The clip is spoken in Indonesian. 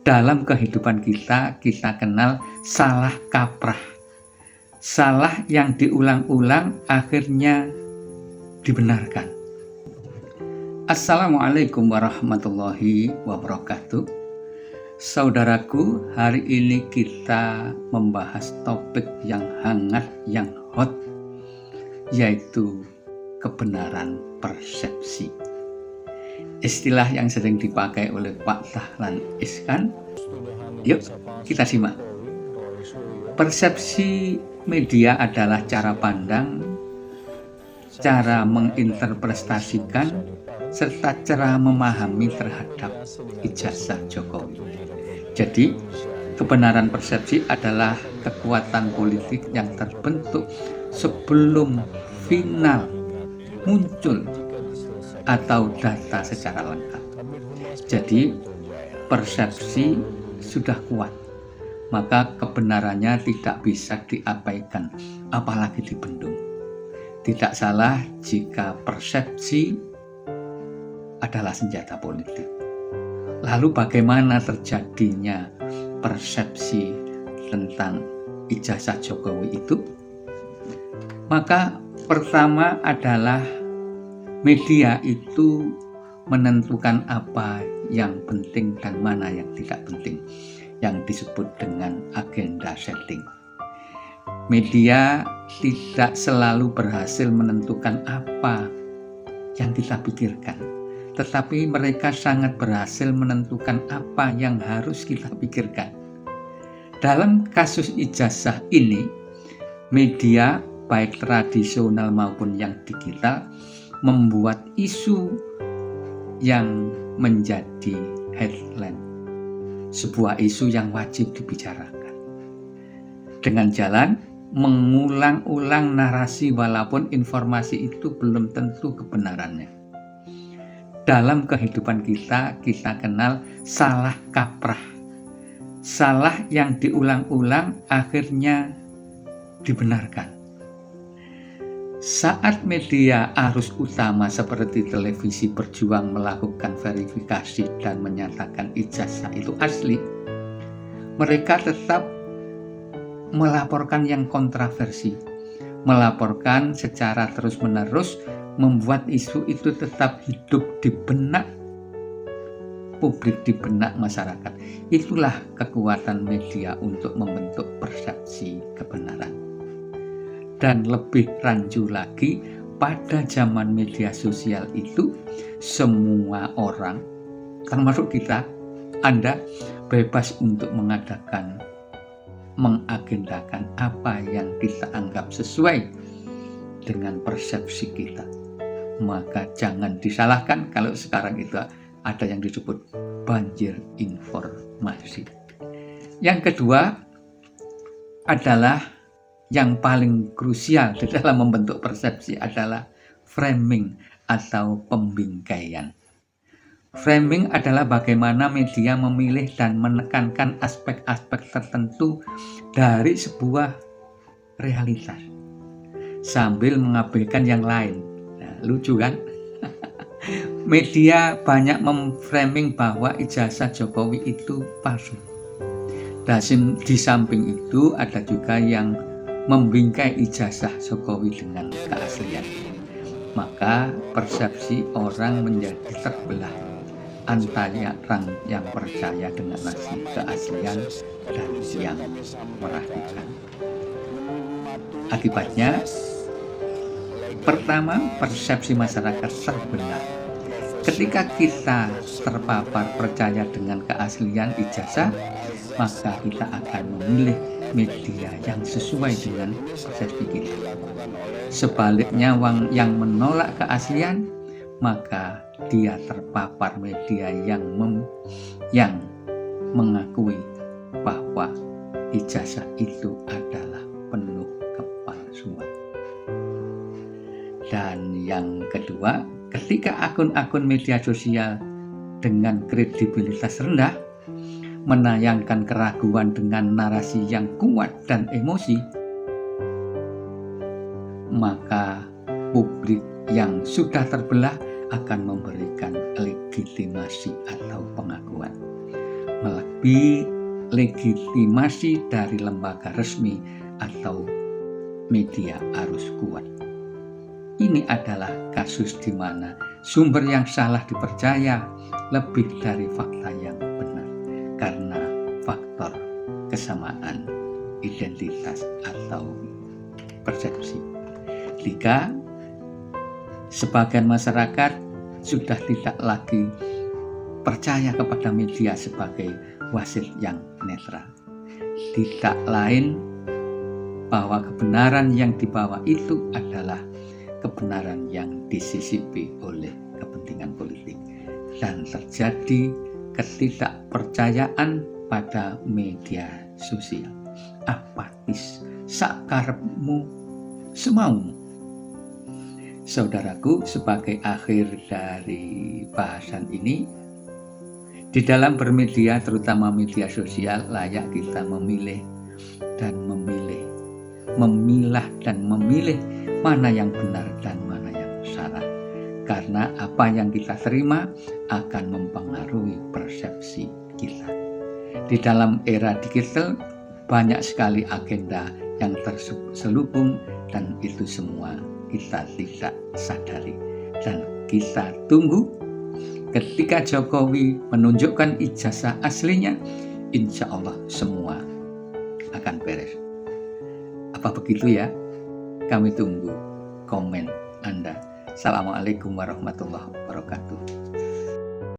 Dalam kehidupan kita, kita kenal salah kaprah. Salah yang diulang-ulang akhirnya dibenarkan. Assalamualaikum warahmatullahi wabarakatuh. Saudaraku, hari ini kita membahas topik yang hangat, yang hot, yaitu kebenaran persepsi. Istilah yang sering dipakai oleh Pak Dahlan Iskan. Yuk kita simak. Persepsi media adalah cara pandang, cara menginterpretasikan, serta cara memahami terhadap ijazah Jokowi. Jadi, kebenaran persepsi adalah kekuatan politik yang terbentuk sebelum final muncul atau data secara lengkap. Jadi persepsi sudah kuat, maka kebenarannya tidak bisa diabaikan, apalagi dibendung. Tidak salah jika persepsi adalah senjata politik. Lalu bagaimana terjadinya persepsi tentang ijazah Jokowi itu? Maka pertama adalah media itu menentukan apa yang penting dan mana yang tidak penting, yang disebut dengan agenda setting. Media tidak selalu berhasil menentukan apa yang kita pikirkan, tetapi mereka sangat berhasil menentukan apa yang harus kita pikirkan. Dalam kasus ijazah ini, media baik tradisional maupun yang digital membuat isu yang menjadi headline, sebuah isu yang wajib dibicarakan. Dengan jalan mengulang-ulang narasi walaupun informasi itu belum tentu kebenarannya. Dalam kehidupan kita kenal salah kaprah. Salah yang diulang-ulang akhirnya dibenarkan. Saat media arus utama seperti televisi berjuang melakukan verifikasi dan menyatakan ijazah itu asli, mereka tetap melaporkan yang kontroversi, melaporkan secara terus-menerus, membuat isu itu tetap hidup di benak publik, di benak masyarakat. Itulah kekuatan media untuk membentuk persepsi kebenaran. Dan lebih rancu lagi, pada zaman media sosial itu semua orang, termasuk kita, Anda bebas untuk mengagendakan apa yang kita anggap sesuai dengan persepsi kita. Maka jangan disalahkan kalau sekarang itu ada yang disebut banjir informasi. Yang kedua adalah yang paling krusial di dalam membentuk persepsi adalah framing atau pembingkaian. Framing adalah bagaimana media memilih dan menekankan aspek-aspek tertentu dari sebuah realitas sambil mengabaikan yang lain. Nah, lucu kan? Media banyak memframing bahwa ijazah Jokowi itu palsu. Dan di samping itu ada juga yang membingkai ijazah Jokowi dengan keaslian. Maka persepsi orang menjadi terbelah antara orang yang percaya dengan nasi keaslian dan yang meragukan. Akibatnya, pertama, persepsi masyarakat terbelah. Ketika kita terpapar percaya dengan keaslian ijazah, maka kita akan memilih media yang sesuai dengan persepsi kita. Sebaliknya, yang menolak keaslian, maka dia terpapar media yang mengakui bahwa ijazah itu adalah penuh kepalsuan. Dan yang kedua, ketika akun-akun media sosial dengan kredibilitas rendah menayangkan keraguan dengan narasi yang kuat dan emosi, maka publik yang sudah terbelah akan memberikan legitimasi atau pengakuan. melebihi legitimasi dari lembaga resmi atau media arus kuat. Ini adalah kasus di mana sumber yang salah dipercaya lebih dari fakta yang benar karena faktor kesamaan identitas atau persepsi. Jika sebagian masyarakat sudah tidak lagi percaya kepada media sebagai wasit yang netral, tidak lain bahwa kebenaran yang dibawa itu adalah kebenaran yang disisipi oleh kepentingan politik dan terjadi ketidakpercayaan pada media sosial, apatis, sakarepmu semaumu. Saudaraku, sebagai akhir dari bahasan ini, di dalam bermedia, terutama media sosial, layak kita memilah dan memilih mana yang benar dan mana yang salah. Karena apa yang kita terima akan mempengaruhi persepsi kita. Di dalam era digital, banyak sekali agenda yang terselubung dan itu semua kita tidak sadari. Dan kita tunggu ketika Jokowi menunjukkan ijazah aslinya, insya Allah semua akan beres. Apa begitu ya? Kami tunggu komen Anda. Assalamualaikum warahmatullahi wabarakatuh.